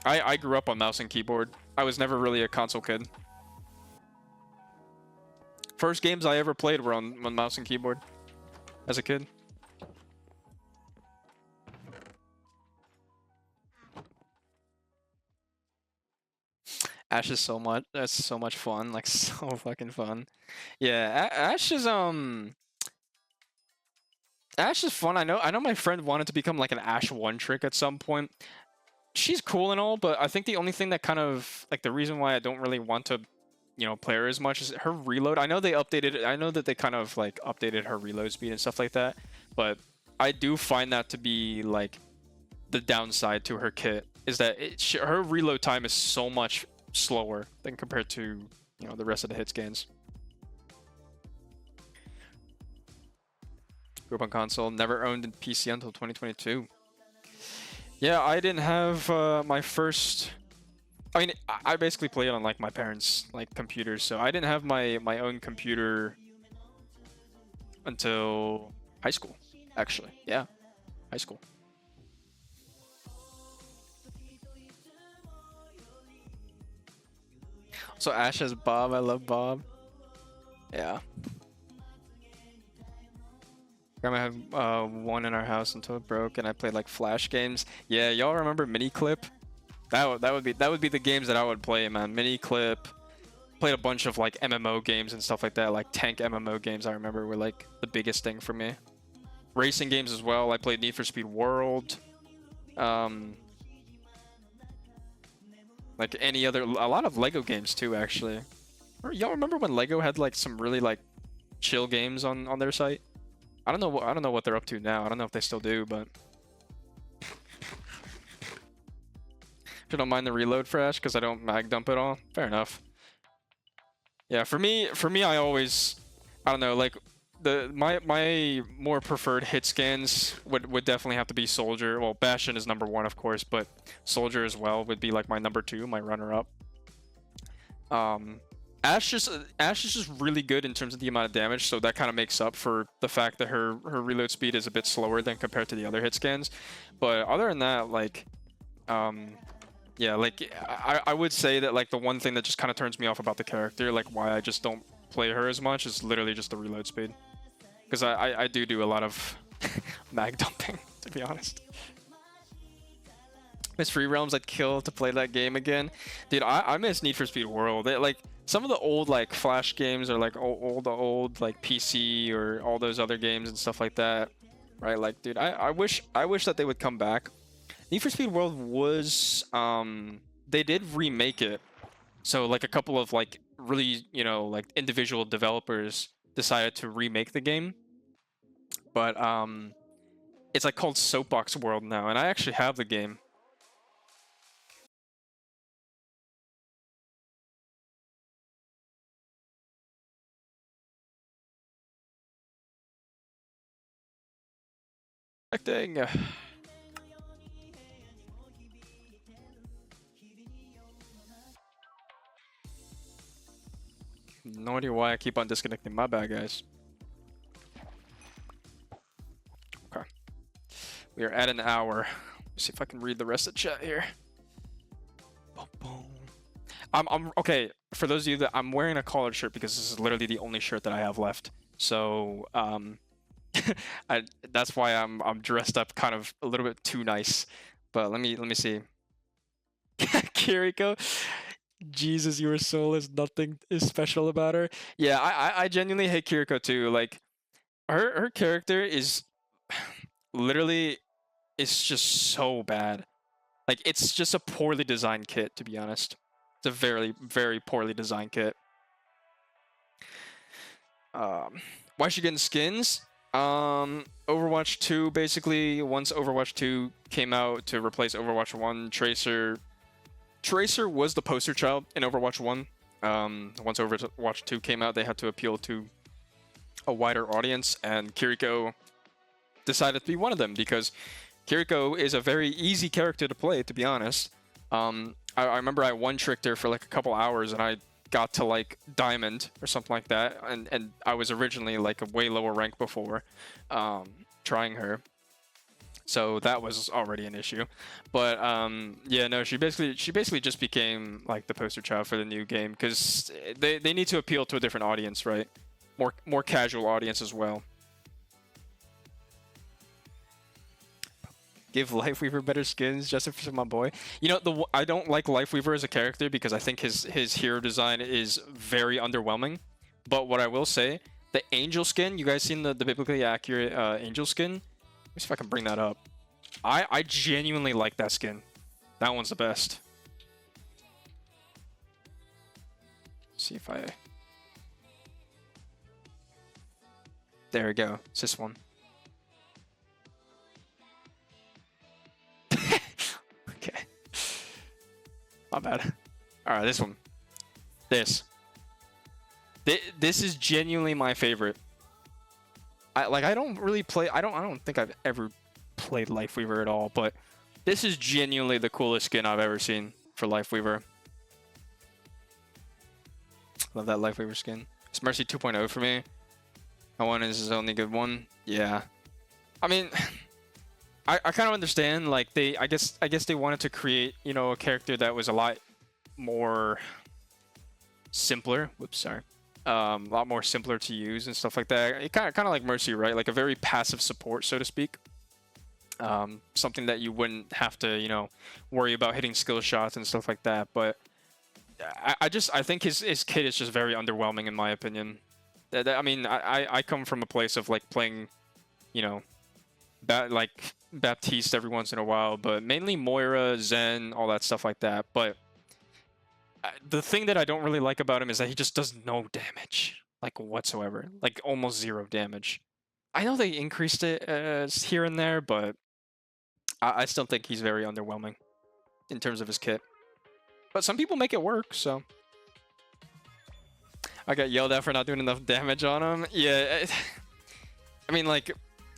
A: I grew up on mouse and keyboard. I was never really a console kid. First games I ever played were on mouse and keyboard as a kid. Ash is so much. That's so much fun. Like so fucking fun. Yeah, Ash is Ash is fun. I know my friend wanted to become like an Ash one trick at some point. She's cool and all, but I think the only thing that kind of like the reason why I don't really want to, you know, play her as much is her reload. I know they updated. I know that they kind of like updated her reload speed and stuff like that, but I do find that to be like the downside to her kit is that her reload time is so much slower than compared to, you know, the rest of the hit scans. Grew up on console, never owned a PC until 2022. Yeah, I didn't have my first. I mean, I basically played on like my parents' like computers, so I didn't have my own computer until high school. Actually, yeah, high school. So Ash has Bob. I love Bob. Yeah. Grandma had one in our house until it broke, and I played like Flash games. Yeah, y'all remember Miniclip? That would be the games that I would play, man. Miniclip. Played a bunch of like MMO games and stuff like that. Like tank MMO games, I remember were like the biggest thing for me. Racing games as well. I played Need for Speed World. Like any other, a lot of Lego games too, actually. Y'all remember when Lego had like some really like chill games on their site? I don't know what they're up to now. I don't know if they still do, but if you don't mind the reload for Ash because I don't mag dump at all, fair enough. Yeah, for me, I always, I don't know, like my more preferred hit scans would definitely have to be Soldier. Well, Bastion is #1, of course, but Soldier as well would be like my #2, my runner-up. Ash is just really good in terms of the amount of damage, so that kind of makes up for the fact that her reload speed is a bit slower than compared to the other hit scans. But other than that, like, yeah, like I would say that like the one thing that just kind of turns me off about the character, like why I just don't play her as much, is literally just the reload speed. Because I do a lot of mag dumping, to be honest. Miss Free Realms, I'd kill to play that game again. Dude, I miss Need for Speed World. Like some of the old like Flash games or like old like PC or all those other games and stuff like that. Right? Like, dude, I wish that they would come back. Need for Speed World was they did remake it. So like a couple of like really, you know, like individual developers decided to remake the game. But it's like called Soapbox World now, and I actually have the game. Acting. No idea why I keep on disconnecting. My bad, guys. Okay. We are at an hour. Let's see if I can read the rest of the chat here. I'm okay. For those of you that I'm wearing a collared shirt because this is literally the only shirt that I have left. So that's why I'm dressed up kind of a little bit too nice. But let me see. Kiriko, Jesus, you are soulless. Nothing is special about her. Yeah, I genuinely hate Kiriko too. Like her character is literally, it's just so bad. Like it's just a poorly designed kit, to be honest. It's a very, very poorly designed kit. Why is she getting skins? Overwatch 2, basically, once Overwatch 2 came out to replace Overwatch 1, Tracer was the poster child in Overwatch 1. Once Overwatch 2 came out, they had to appeal to a wider audience, and Kiriko decided to be one of them because Kiriko is a very easy character to play, to be honest. I remember I one-tricked her for like a couple hours, and I got to like diamond or something like that, and I was originally like a way lower rank before trying her, so that was already an issue. But yeah, no, she basically just became like the poster child for the new game, because they need to appeal to a different audience, right? More casual audience as well. Give Lifeweaver better skins, Justin, for my boy. You know, I don't like Lifeweaver as a character because I think his hero design is very underwhelming. But what I will say, the Angel skin, you guys seen the biblically accurate Angel skin? Let me see if I can bring that up. I genuinely like that skin. That one's the best. Let's see if I... There we go. It's this one. Okay. My bad. Alright, this one. This is genuinely my favorite. I don't really play... I don't think I've ever played Lifeweaver at all, but this is genuinely the coolest skin I've ever seen for Lifeweaver. Love that Lifeweaver skin. It's Mercy 2.0 for me. My one is his only good one. Yeah. I mean... I kind of understand, like, I guess they wanted to create, you know, a character that was a lot more simpler. Whoops, sorry. A lot more simpler to use and stuff like that. It kind of like Mercy, right? Like a very passive support, so to speak. Something that you wouldn't have to, you know, worry about hitting skill shots and stuff like that. But I think his kit is just very underwhelming in my opinion. I mean, I come from a place of like playing, you know, like Baptiste every once in a while, but mainly Moira, Zen, all that stuff like that. But the thing that I don't really like about him is that he just does no damage, like whatsoever, like almost 0 damage. I know they increased it here and there, but I still think he's very underwhelming in terms of his kit. But some people make it work, so. I got yelled at for not doing enough damage on him. Yeah, I mean, like,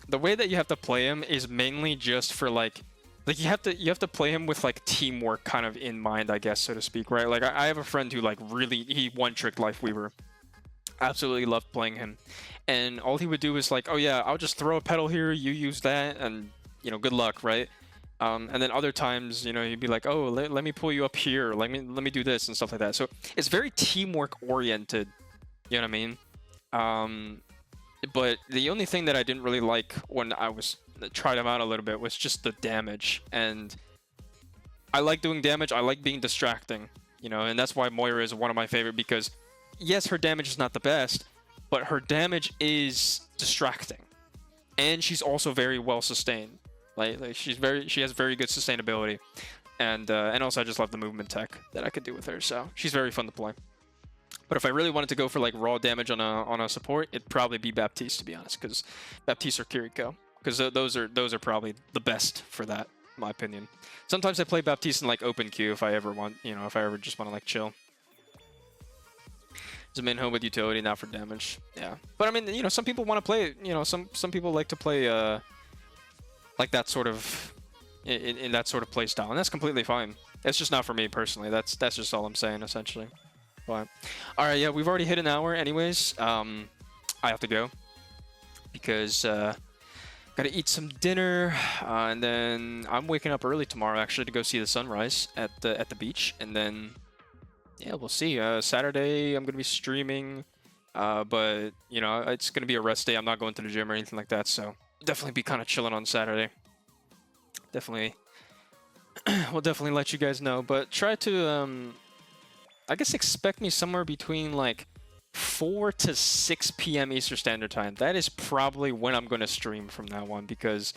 A: the way that you have to play him is mainly just for like you have to play him with like teamwork kind of in mind, I guess, so to speak, right? Like I have a friend who like really he one-tricked Lifeweaver. Absolutely loved playing him, and all he would do is like, oh yeah, I'll just throw a pedal here, you use that, and you know, good luck, right? And then other times, you know, he'd be like, oh, let me pull you up here, let me do this and stuff like that. So it's very teamwork oriented, you know what I mean? But the only thing that I didn't really like when I tried him out a little bit was just the damage. And I like doing damage. I like being distracting, you know, and that's why Moira is one of my favorite, because yes, her damage is not the best, but her damage is distracting, and she's also very well sustained. Like she has very good sustainability, and also I just love the movement tech that I could do with her. So she's very fun to play. But if I really wanted to go for like raw damage on a support, it'd probably be Baptiste, to be honest, because Baptiste or Kiriko, because those are probably the best for that, in my opinion. Sometimes I play Baptiste in like open queue if I ever want, you know, if I ever just want to like chill. It's a main home with utility, not for damage. Yeah, but I mean, you know, some people want to play, you know, some people like to play like that sort of in that sort of play style, and that's completely fine. It's just not for me personally. That's just all I'm saying, essentially. But all right, yeah, we've already hit an hour anyways. I have to go because gotta eat some dinner, and then I'm waking up early tomorrow actually to go see the sunrise at the beach, and then yeah, we'll see. Saturday I'm gonna be streaming, but you know, it's gonna be a rest day. I'm not going to the gym or anything like that, so definitely be kind of chilling on Saturday. Definitely, we'll definitely let you guys know, but try to I guess expect me somewhere between like 4 to 6 p.m. Eastern Standard Time. That is probably when I'm going to stream from now on, because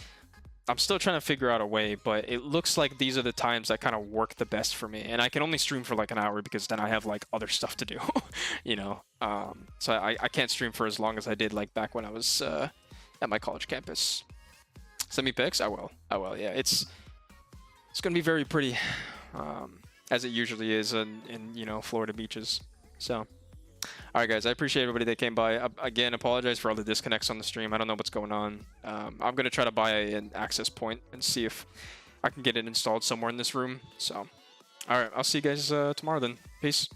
A: I'm still trying to figure out a way, but it looks like these are the times that kind of work the best for me. And I can only stream for like an hour because then I have like other stuff to do, you know? So I can't stream for as long as I did like back when I was at my college campus. Send me pics? I will, yeah. It's going to be very pretty. As it usually is in you know, Florida beaches. So All right, guys. I appreciate everybody that came by. Again, apologize for all the disconnects on the stream. I don't know what's going on. I'm gonna try to buy an access point and see if I can get it installed somewhere in this room. So, all right. I'll see you guys tomorrow then. Peace.